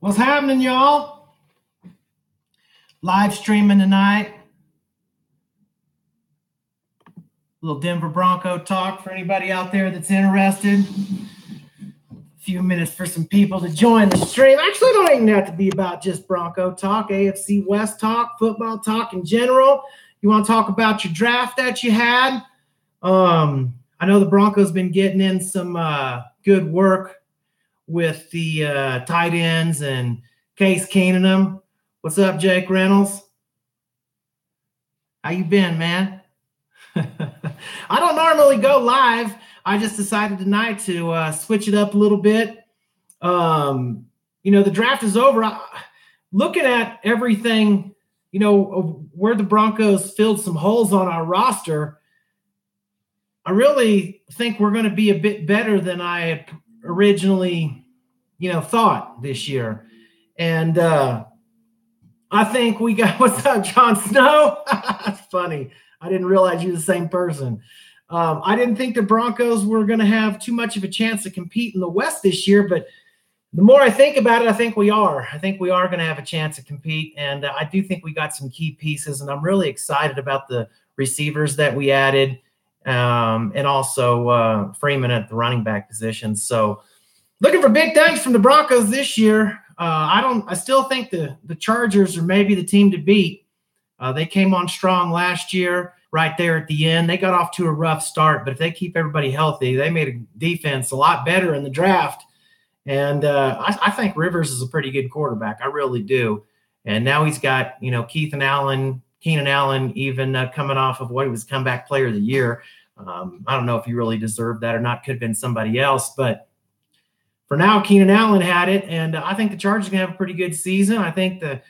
What's happening, y'all? Live streaming tonight. A little Denver Bronco talk for anybody out there that's interested. A few minutes for some people to join the stream. Actually, it don't even have to be about just Bronco talk, AFC West talk, football talk in general. You want to talk about your draft that you had? I know the Broncos been getting in some good work with the tight ends and Case Keenum. What's up, Jake Reynolds? How you been, man? I don't normally go live. I just decided tonight to switch it up a little bit. The draft is over. Looking at everything, where the Broncos filled some holes on our roster, I think we're going to be a bit better than I had originally, thought this year. And I think we got – what's up, Jon Snow? That's funny. I didn't realize you're the same person. I didn't think the Broncos were going to have too much of a chance to compete in the West this year, but the more I think about it, I think we are. I think we are going to have a chance to compete, and I do think we got some key pieces, and I'm really excited about the receivers that we added and also Freeman at the running back position. So looking for big things from the Broncos this year. I still think the Chargers are maybe the team to beat. They came on strong last year right there at the end. They got off to a rough start, but if they keep everybody healthy, they made a defense a lot better in the draft. And I think Rivers is a pretty good quarterback. I really do. And now he's got, Keenan Allen even coming off of what he was comeback player of the year. I don't know if he really deserved that or not. Could have been somebody else, but for now, Keenan Allen had it, and I think the Chargers are going to have a pretty good season. I think the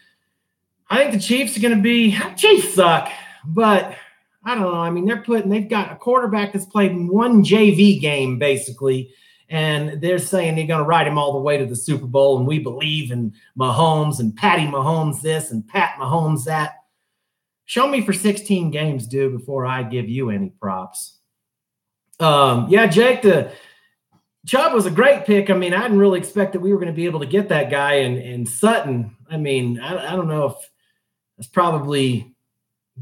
Chiefs are going to be – Chiefs suck, but I don't know. I mean, they've got a quarterback that's played in one JV game basically, and they're saying they're going to ride him all the way to the Super Bowl, and we believe in Mahomes and Patty Mahomes this and Pat Mahomes that. Show me for 16 games, dude, before I give you any props. Jake, Chubb was a great pick. I mean, I didn't really expect that we were going to be able to get that guy in Sutton. I mean, I don't know if it's probably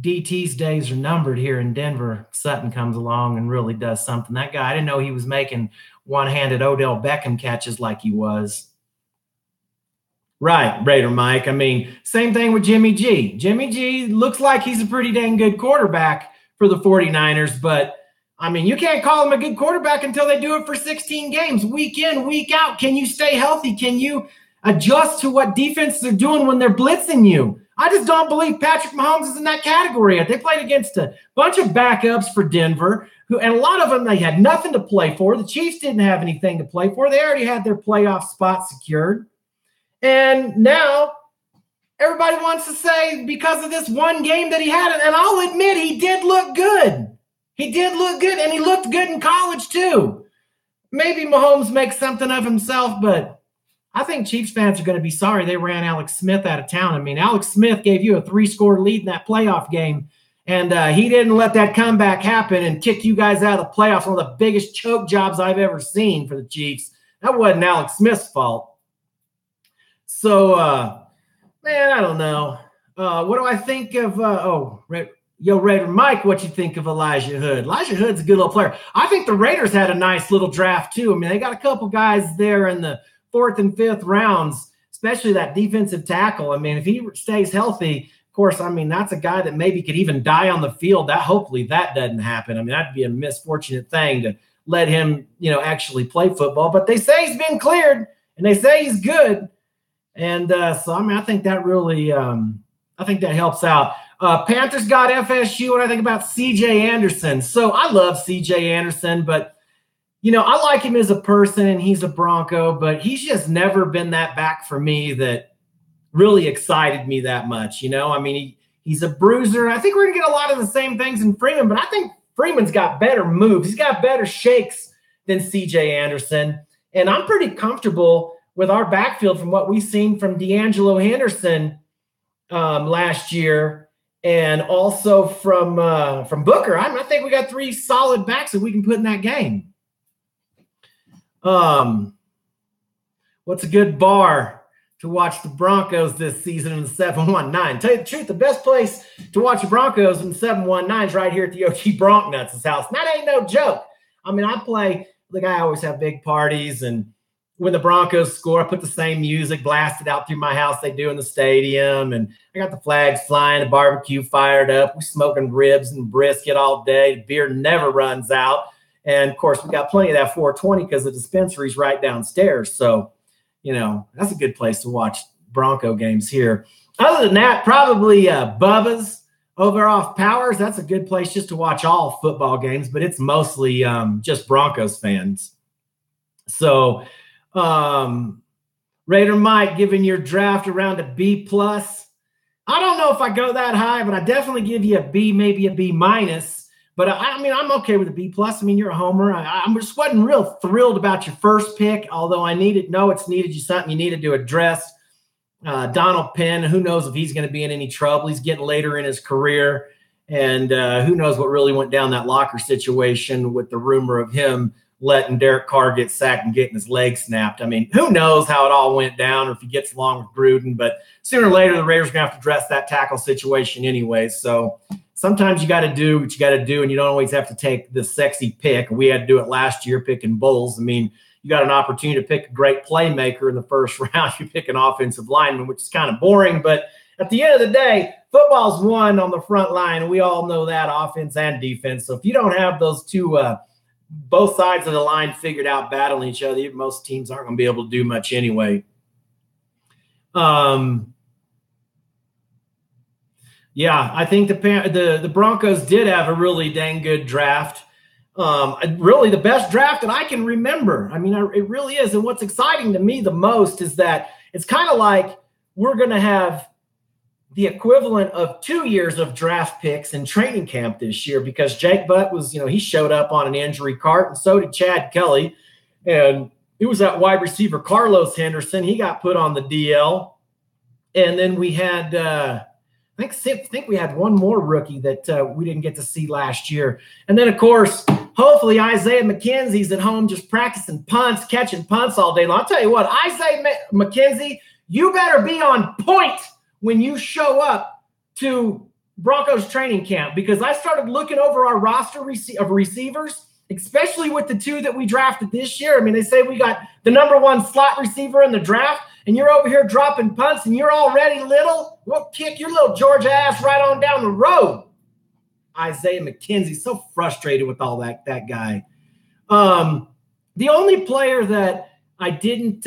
DT's days are numbered here in Denver. Sutton comes along and really does something. That guy, I didn't know he was making one-handed Odell Beckham catches like he was. Right, Raider Mike. I mean, same thing with Jimmy G. Jimmy G looks like he's a pretty dang good quarterback for the 49ers, but I mean, you can't call him a good quarterback until they do it for 16 games, week in, week out. Can you stay healthy? Can you adjust to what defenses are doing when they're blitzing you? I just don't believe Patrick Mahomes is in that category yet. They played against a bunch of backups for Denver, and a lot of them, they had nothing to play for. The Chiefs didn't have anything to play for. They already had their playoff spot secured. And now everybody wants to say because of this one game that he had, and I'll admit he did look good. He did look good, and he looked good in college too. Maybe Mahomes makes something of himself, but I think Chiefs fans are going to be sorry they ran Alex Smith out of town. I mean, Alex Smith gave you a 3-score lead in that playoff game, and he didn't let that comeback happen and kick you guys out of the playoffs. One of the biggest choke jobs I've ever seen for the Chiefs. That wasn't Alex Smith's fault. So, man, I don't know. What do I think of Raider Mike, what you think of Elijah Hood? Elijah Hood's a good little player. I think the Raiders had a nice little draft too. I mean, they got a couple guys there in the 4th and 5th rounds, especially that defensive tackle. I mean, if he stays healthy, of course, I mean, that's a guy that maybe could even die on the field. Hopefully that doesn't happen. I mean, that'd be a misfortunate thing to let him, actually play football. But they say he's been cleared, and they say he's good. And so, I mean, I think that really I think that helps out. Panthers got FSU. What I think about C.J. Anderson. So I love C.J. Anderson, but, I like him as a person, and he's a Bronco, but he's just never been that back for me that really excited me that much. I mean, he's a bruiser. I think we're going to get a lot of the same things in Freeman, but I think Freeman's got better moves. He's got better shakes than C.J. Anderson, and I'm pretty comfortable with our backfield from what we've seen from D'Angelo Henderson last year, and also from Booker. I think we got 3 solid backs that we can put in that game. What's a good bar to watch the Broncos this season in the 719. Tell you the truth, the best place to watch the Broncos in the 719 is right here at the OG Bronknuts' house. And that ain't no joke. I mean, I always have big parties, and when the Broncos score, I put the same music blasted out through my house they do in the stadium, and I got the flags flying, the barbecue fired up. We're smoking ribs and brisket all day. The beer never runs out. And, of course, we got plenty of that 420 because the dispensary's right downstairs. So, that's a good place to watch Bronco games here. Other than that, probably Bubba's over off Powers. That's a good place just to watch all football games, but it's mostly just Broncos fans. So, Raider Mike giving your draft around a B+. I don't know if I go that high, but I definitely give you a B, maybe a B-. But I'm okay with a B+. I mean, you're a homer. I just wasn't real thrilled about your first pick, although it's needed you something you needed to address. Donald Penn, who knows if he's going to be in any trouble. He's getting later in his career, and who knows what really went down that locker situation with the rumor of him letting Derek Carr get sacked and getting his leg snapped. I mean, who knows how it all went down or if he gets along with Gruden, but sooner or later the Raiders are going to have to address that tackle situation anyway. So sometimes you got to do what you got to do, and you don't always have to take the sexy pick. We had to do it last year picking Bulls. I mean, you got an opportunity to pick a great playmaker in the first round. You pick an offensive lineman, which is kind of boring, but at the end of the day, football's won on the front line, and we all know that, offense and defense. So if you don't have those two both sides of the line figured out battling each other, most teams aren't going to be able to do much anyway. Yeah, I think the Broncos did have a really dang good draft. Really the best draft that I can remember. I mean, it really is. And what's exciting to me the most is that it's kind of like we're going to have the equivalent of 2 years of draft picks in training camp this year, because Jake Butt was, he showed up on an injury cart, and so did Chad Kelly. And it was that wide receiver, Carlos Henderson. He got put on the DL. And then we had, I think we had one more rookie that we didn't get to see last year. And then, of course, hopefully Isaiah McKenzie's at home just practicing punts, catching punts all day long. I'll tell you what, Isaiah McKenzie, you better be on point when you show up to Broncos training camp, because I started looking over our roster of receivers, especially with the two that we drafted this year. I mean, they say we got the number one slot receiver in the draft, and you're over here dropping punts, and you're already little. We'll kick your little Georgia ass right on down the road. Isaiah McKenzie, so frustrated with all that guy. The only player that I didn't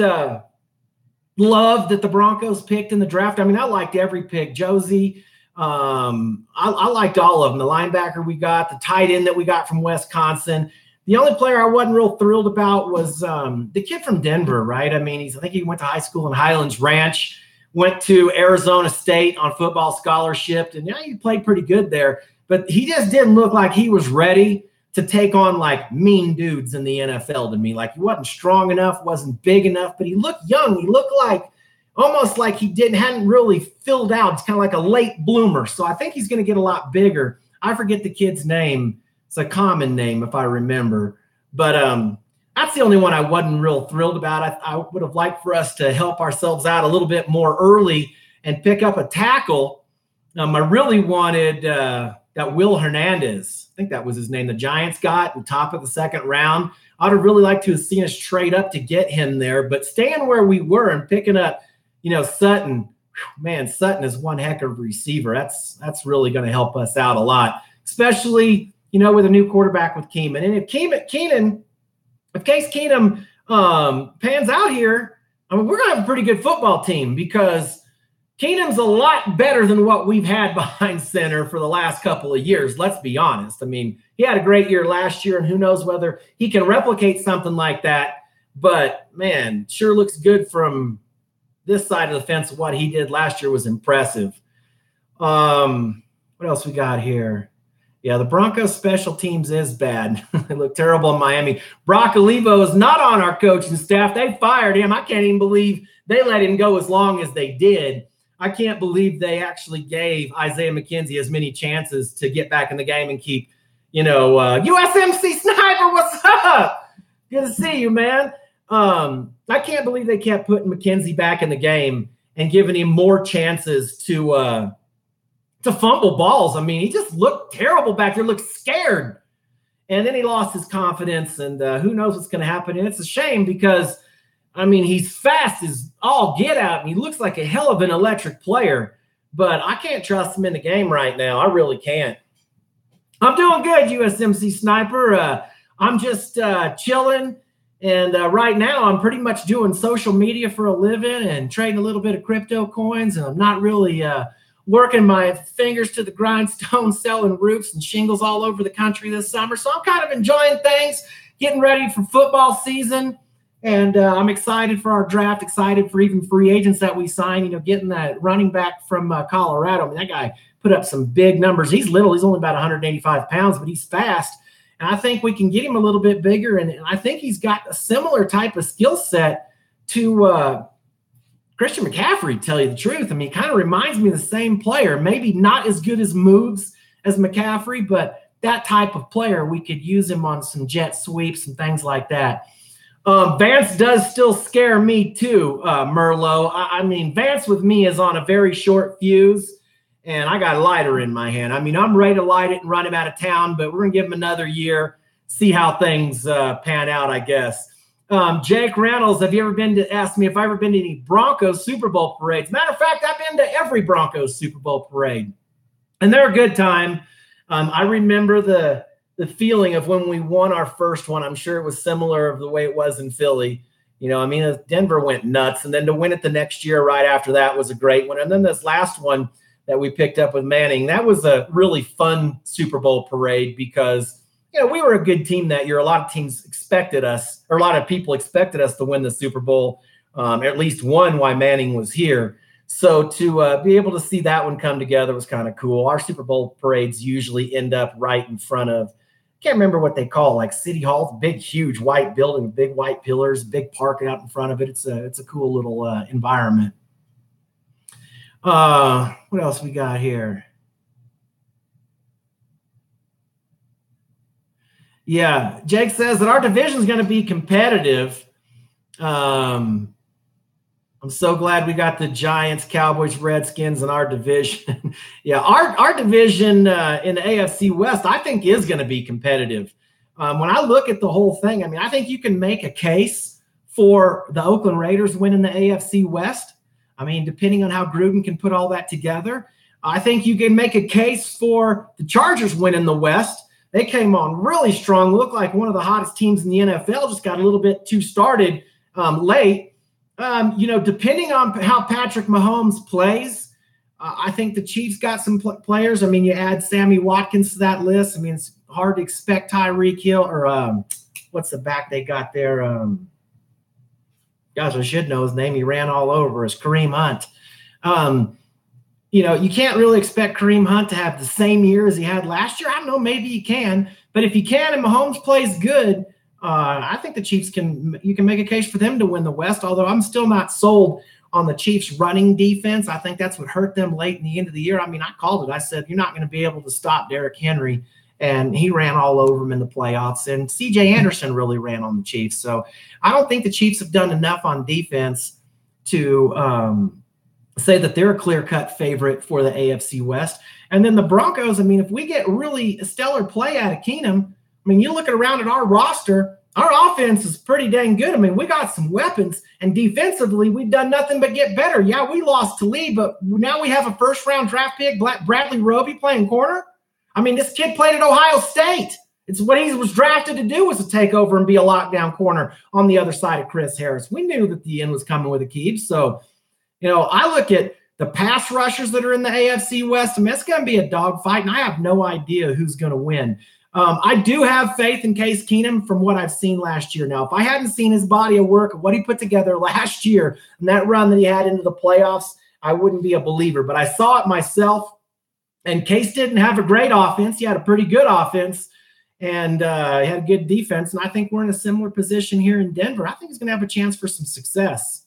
love that the Broncos picked in the draft, I mean, I liked every pick. Josie, I liked all of them. The linebacker we got, the tight end that we got from Wisconsin. The only player I wasn't real thrilled about was the kid from Denver, right? I mean, I think he went to high school in Highlands Ranch, went to Arizona State on football scholarship, and he played pretty good there. But he just didn't look like he was ready to take on like mean dudes in the NFL to me. Like, he wasn't strong enough, wasn't big enough, but he looked young. He looked like almost like he hadn't really filled out. It's kind of like a late bloomer. So I think he's going to get a lot bigger. I forget the kid's name. It's a common name if I remember. But that's the only one I wasn't real thrilled about. I would have liked for us to help ourselves out a little bit more early and pick up a tackle. I really wanted that Will Hernandez. I think that was his name. The Giants got in top of the second round. I'd have really liked to have seen us trade up to get him there, but staying where we were and picking up, Sutton. Man, Sutton is one heck of a receiver. That's really going to help us out a lot, especially, with a new quarterback with Keenum. And if Case Keenum pans out here, I mean, we're going to have a pretty good football team, because Keenum's a lot better than what we've had behind center for the last couple of years. Let's be honest. I mean, he had a great year last year, and who knows whether he can replicate something like that. But, man, sure looks good from this side of the fence. What he did last year was impressive. What else we got here? Yeah, the Broncos special teams is bad. They look terrible in Miami. Brock Olivo is not on our coaching staff. They fired him. I can't even believe they let him go as long as they did. I can't believe they actually gave Isaiah McKenzie as many chances to get back in the game and keep, USMC Sniper, what's up? Good to see you, man. I can't believe they kept putting McKenzie back in the game and giving him more chances to fumble balls. I mean, he just looked terrible back there, looked scared. And then he lost his confidence, and who knows what's going to happen. And it's a shame because, I mean, he's fast as all get out, and he looks like a hell of an electric player. But I can't trust him in the game right now. I really can't. I'm doing good, USMC Sniper. I'm just chilling. And right now, I'm pretty much doing social media for a living and trading a little bit of crypto coins. And I'm not really working my fingers to the grindstone, selling roofs and shingles all over the country this summer. So I'm kind of enjoying things, getting ready for football season. And I'm excited for our draft, excited for even free agents that we sign, you know, getting that running back from Colorado. I mean, that guy put up some big numbers. He's little. He's only about 185 pounds, but he's fast. And I think we can get him a little bit bigger. And I think he's got a similar type of skill set to Christian McCaffrey, to tell you the truth. I mean, he kind of reminds me of the same player. Maybe not as good as moves as McCaffrey, but that type of player. We could use him on some jet sweeps and things like that. Vance does still scare me too, Merlot. I mean, Vance with me is on a very short fuse, and I got a lighter in my hand. I mean, I'm ready to light it and run him out of town, but we're going to give him another year, see how things pan out, I guess. Jake Reynolds, have you ever been to ask me if I've ever been to any Broncos Super Bowl parades? Matter of fact, I've been to every Broncos Super Bowl parade, and they're a good time. I remember the feeling of when we won our first one. I'm sure it was similar of the way it was in Philly. You know, I mean, Denver went nuts, and then to win it the next year right after that was a great one. And then this last one that we picked up with Manning, that was a really fun Super Bowl parade because, you know, we were a good team that year. A lot of teams expected us, or a lot of people expected us to win the Super Bowl, at least one while Manning was here. So to be able to see that one come together was kind of cool. Our Super Bowl parades usually end up right in front of, can't remember what they call, like City Hall, big, huge white building, big white pillars, big park out in front of it. It's a cool little environment. What else we got here? Yeah, Jake says that our division is going to be competitive. I'm so glad we got the Giants, Cowboys, Redskins in our division. Yeah, our division in the AFC West, I think, is going to be competitive. When I look at the whole thing, I mean, I think you can make a case for the Oakland Raiders winning the AFC West. I mean, depending on how Gruden can put all that together, I think you can make a case for the Chargers winning the West. They came on really strong, looked like one of the hottest teams in the NFL, just got a little bit too started late. You know, depending on how Patrick Mahomes plays, I think the Chiefs got some players. I mean, you add Sammy Watkins to that list. I mean, it's hard to expect Tyreek Hill or what's the back they got there? Gosh, I should know his name. He ran all over us, Kareem Hunt. You know, you can't really expect Kareem Hunt to have the same year as he had last year. I don't know, maybe he can. But if he can and Mahomes plays good, I think the Chiefs you can make a case for them to win the West, although I'm still not sold on the Chiefs running defense. I think that's what hurt them late in the end of the year. I mean, I called it. I said, you're not going to be able to stop Derrick Henry, and he ran all over him in the playoffs, and C.J. Anderson really ran on the Chiefs. So I don't think the Chiefs have done enough on defense to say that they're a clear-cut favorite for the AFC West. And then the Broncos, I mean, if we get really stellar play out of Keenum, I mean, you look around at our roster, our offense is pretty dang good. I mean, we got some weapons, and defensively, we've done nothing but get better. Yeah, we lost to Lee, but now we have a first-round draft pick, Bradley Roby, playing corner. I mean, this kid played at Ohio State. It's what he was drafted to do, was to take over and be a lockdown corner on the other side of Chris Harris. We knew that the end was coming with Aqib. So, you know, I look at the pass rushers that are in the AFC West. I mean, it's going to be a dogfight, and I have no idea who's going to win. I do have faith in Case Keenum from what I've seen last year. Now, if I hadn't seen his body of work, what he put together last year and that run that he had into the playoffs, I wouldn't be a believer. But I saw it myself, and Case didn't have a great offense. He had a pretty good offense, and he had a good defense. And I think we're in a similar position here in Denver. I think he's going to have a chance for some success.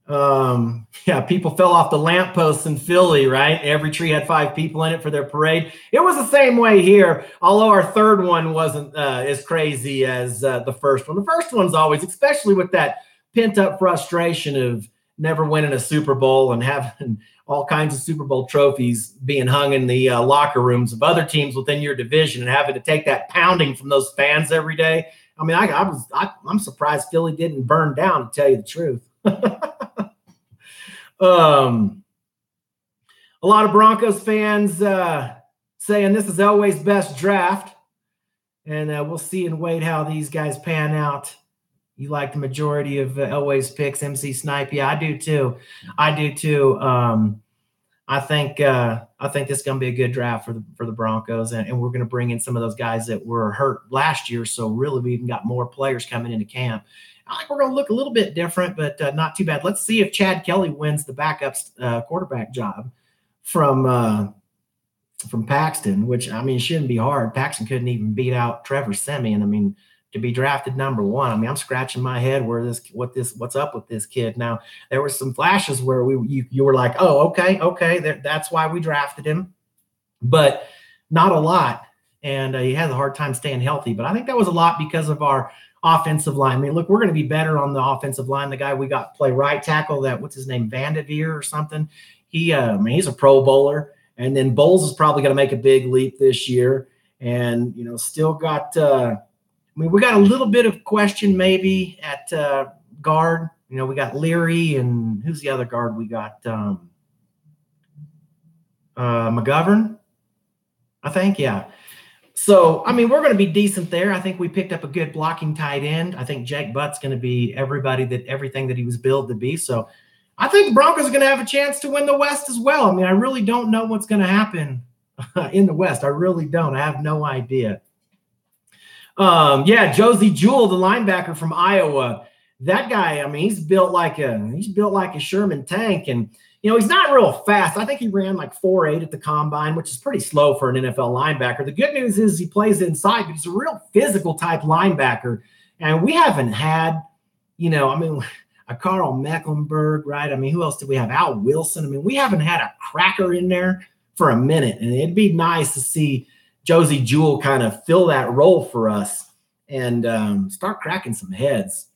Yeah, people fell off the lampposts in Philly, right? Every tree had 5 people in it for their parade. It was the same way here, although our third one wasn't as crazy as the first one. The first one's always, especially with that pent-up frustration of never winning a Super Bowl and having all kinds of Super Bowl trophies being hung in the locker rooms of other teams within your division and having to take that pounding from those fans every day. I mean, I'm surprised Philly didn't burn down, to tell you the truth. A lot of Broncos fans saying this is Elway's best draft, and we'll see and wait how these guys pan out. You like the majority of Elway's picks, MC Snipe? Yeah, I do too. I think this is going to be a good draft for the Broncos, and we're going to bring in some of those guys that were hurt last year. So really, we even got more players coming into camp. I think we're going to look a little bit different, but not too bad. Let's see if Chad Kelly wins the backup quarterback job from Paxton, which, I mean, shouldn't be hard. Paxton couldn't even beat out Trevor Siemian. I mean, to be drafted number 1. I mean, I'm scratching my head what's up with this kid. Now, there were some flashes where you were like, oh, okay, that's why we drafted him, but not a lot. And he had a hard time staying healthy. But I think that was a lot because of our offensive line. I mean, look, we're going to be better on the offensive line. The guy we got play right tackle, what's his name, Vanderveer or something. He's a Pro Bowler. And then Bowles is probably going to make a big leap this year. And, still got we got a little bit of question maybe at guard. We got Leary, and who's the other guard we got? McGovern, I think, yeah. So, I mean, we're going to be decent there. I think we picked up a good blocking tight end. I think Jake Butt's going to be everything that he was billed to be. So, I think the Broncos are going to have a chance to win the West as well. I mean, I really don't know what's going to happen in the West. I really don't. I have no idea. Josie Jewell, the linebacker from Iowa. That guy, I mean, he's built like a Sherman tank, and he's not real fast. I think he ran like 4.8 at the combine, which is pretty slow for an NFL linebacker. The good news is he plays inside, but he's a real physical type linebacker. And we haven't had, a Carl Mecklenburg, right? I mean, who else did we have? Al Wilson. I mean, we haven't had a cracker in there for a minute, and it'd be nice to see Josie Jewell kind of fill that role for us and start cracking some heads.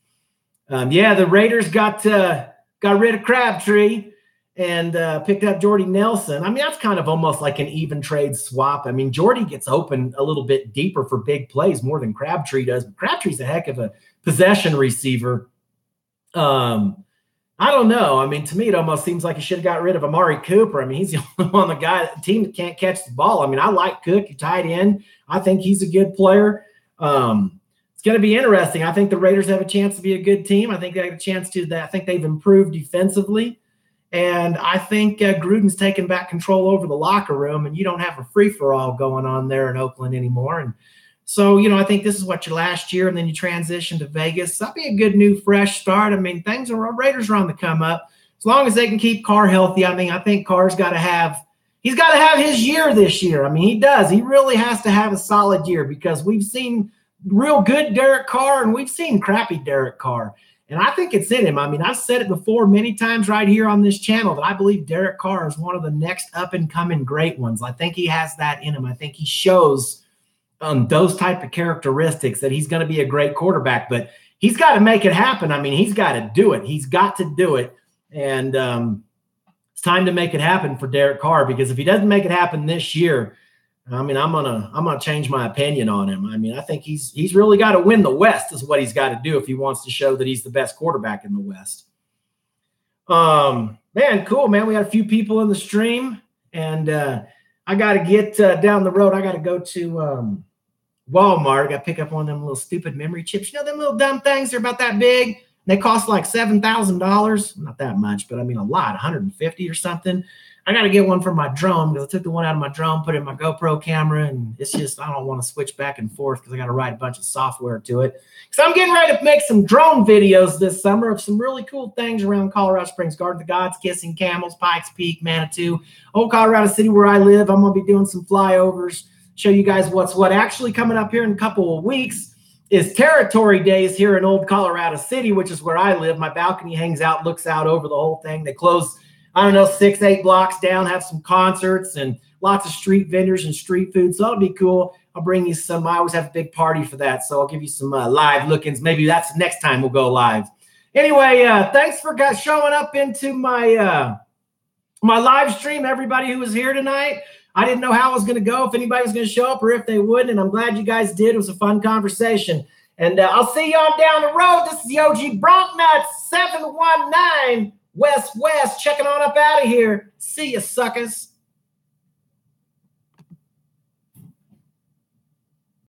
The Raiders got rid of Crabtree and picked up Jordy Nelson. I mean, that's kind of almost like an even trade swap. I mean, Jordy gets open a little bit deeper for big plays more than Crabtree does. But Crabtree's a heck of a possession receiver. I don't know. I mean, to me, it almost seems like he should have got rid of Amari Cooper. I mean, he's the only one on the team that can't catch the ball. I mean, I like Cook, tight end. I think he's a good player. It's going to be interesting. I think the Raiders have a chance to be a good team. I think they have a chance to. I think they've improved defensively. And I think Gruden's taken back control over the locker room, and you don't have a free-for-all going on there in Oakland anymore. And so, I think this is what your last year, and then you transition to Vegas. That'd be a good new, fresh start. I mean, Raiders are on the come up. As long as they can keep Carr healthy, I mean, I think Carr's he's got to have his year this year. I mean, he does. He really has to have a solid year because we've seen real good Derek Carr and we've seen crappy Derek Carr. And I think it's in him. I mean, I've said it before many times right here on this channel that I believe Derek Carr is one of the next up-and-coming great ones. I think he has that in him. I think he shows those type of characteristics that he's going to be a great quarterback, but he's got to make it happen. I mean, he's got to do it. He's got to do it. And it's time to make it happen for Derek Carr, because if he doesn't make it happen this year, I mean, I'm gonna change my opinion on him. I mean, I think he's really got to win the West is what he's got to do if he wants to show that he's the best quarterback in the West. Man, cool, man. We got a few people in the stream, and I got to get down the road. I got to go to Walmart. I got to pick up one of them little stupid memory chips. You know, them little dumb things. They're about that big. They cost like $7,000. Not that much, but I mean a lot, $150 or something. I got to get one for my drone because I took the one out of my drone, put it in my GoPro camera, and it's just I don't want to switch back and forth because I got to write a bunch of software to it. So I'm getting ready to make some drone videos this summer of some really cool things around Colorado Springs, Garden of the Gods, Kissing Camels, Pikes Peak, Manitou, old Colorado City where I live. I'm going to be doing some flyovers, show you guys what's what. Actually coming up here in a couple of weeks, is Territory Days here in Old Colorado City, which is where I live. My balcony hangs out, looks out over the whole thing. They close, I don't know, 6-8 blocks down, have some concerts and lots of street vendors and street food. So that'll be cool. I'll bring you some. I always have a big party for that. So I'll give you some live look-ins. Maybe that's the next time we'll go live. Anyway, thanks for showing up into my my live stream, everybody who was here tonight. I didn't know how it was going to go, if anybody was going to show up or if they wouldn't, and I'm glad you guys did. It was a fun conversation. And I'll see you on down the road. This is the OG Bronc Nuts 719 West checking on up out of here. See you, suckers.